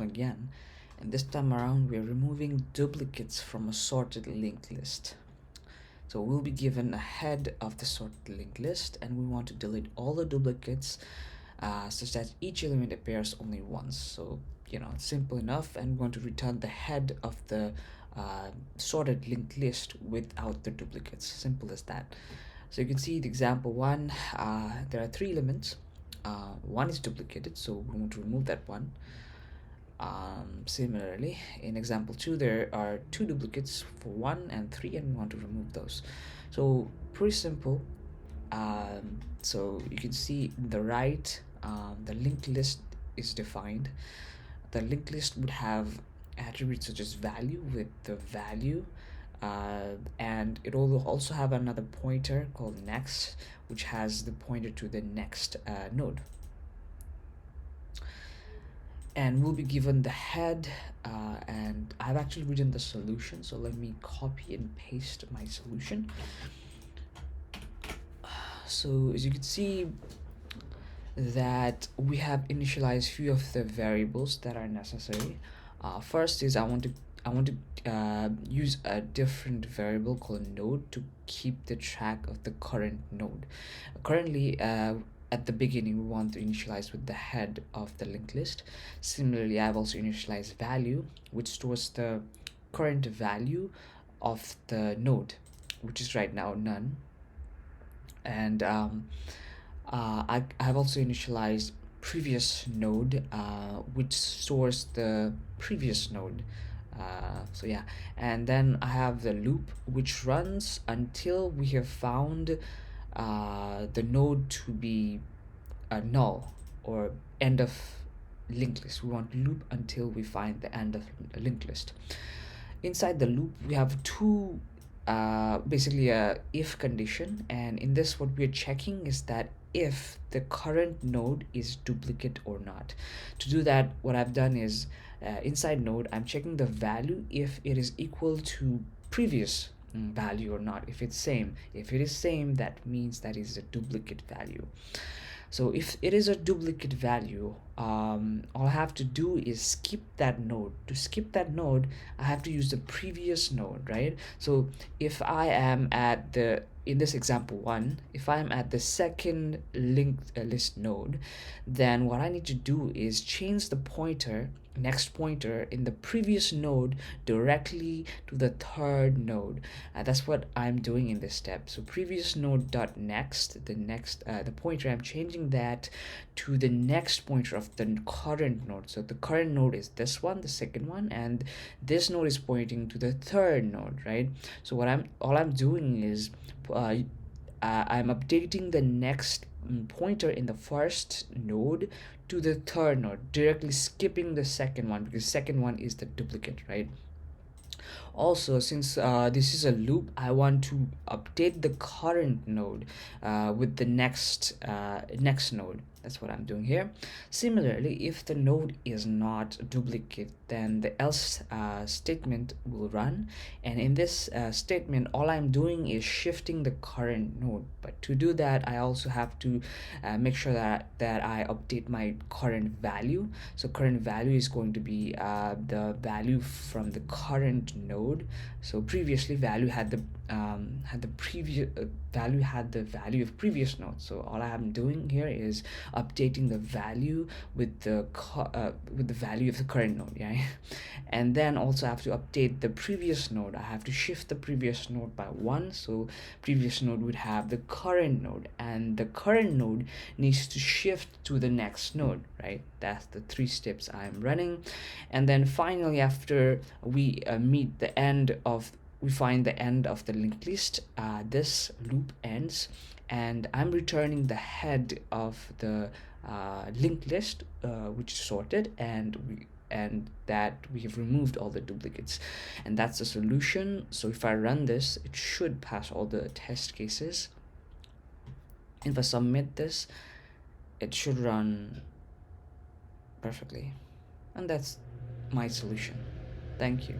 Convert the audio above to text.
again, and this time around we're removing duplicates from a sorted linked list. So we'll be given a head of the sorted linked list, and we want to delete all the duplicates such that each element appears only once. So it's simple enough, and we want to return the head of the sorted linked list without the duplicates. Simple as that. So you can see the example one, there are three elements. One is duplicated, so we want to remove that one. Similarly, in example 2, there are two duplicates for 1 and 3, and we want to remove those. So pretty simple. So you can see in the right, the linked list is defined. The linked list would have attributes such as value with the value, and it will also have another pointer called next, which has the pointer to the next node. And we'll be given the head, and I've actually written the solution, so let me copy and paste my solution. So as you can see that we have initialized few of the variables that are necessary. First is I want to use a different variable called node to keep the track of the current node. Currently, at the beginning, we want to initialize with the head of the linked list. Similarly, I've also initialized value, which stores the current value of the node, which is right now none. And I have also initialized previous node, which stores the previous node. So yeah, and then I have the loop, which runs until we have found the node to be null or end of linked list. We want loop until we find the end of a linked list. Inside the loop, we have two basically a if condition, and in this what we're checking is that if the current node is duplicate or not. To do that, what I've done is inside node, I'm checking the value if it is equal to previous value or not. If it's same, if it is same, that means that is a duplicate value. So if it is a duplicate value, all I have to do is skip that node. To skip that node, I have to use the previous node, right? So if I am at the, in this example one, if I'm at the second linked list node, then what I need to do is change the pointer, next pointer in the previous node directly to the third node. That's what I'm doing in this step. So previous node dot next, the pointer, I'm changing that to the next pointer of the current node. So the current node is this one, the second one, and this node is pointing to the third node, right? So all I'm doing is I'm updating the next pointer in the first node to the third node, directly skipping the second one because second one is the duplicate, right? Also, since this is a loop, I want to update the current node with the next node. That's what I'm doing here. Similarly, if the node is not a duplicate, then the else statement will run, and in this statement all I'm doing is shifting the current node. But to do that, I also have to make sure that I update my current value. So current value is going to be the value from the current node. So previously value had the previous value had the value of previous node. So all I'm doing here is updating the value with the value of the current node, yeah. And then also I have to update the previous node. I have to shift the previous node by 1, so previous node would have the current node, and the current node needs to shift to the next node, right? That's the 3 steps I'm running. And then finally, after we meet the end of, we find the end of the linked list, this loop ends, and I'm returning the head of the linked list, which is sorted, and that we have removed all the duplicates, and that's the solution. So if I run this, it should pass all the test cases. If I submit this, it should run perfectly, and that's my solution. Thank you.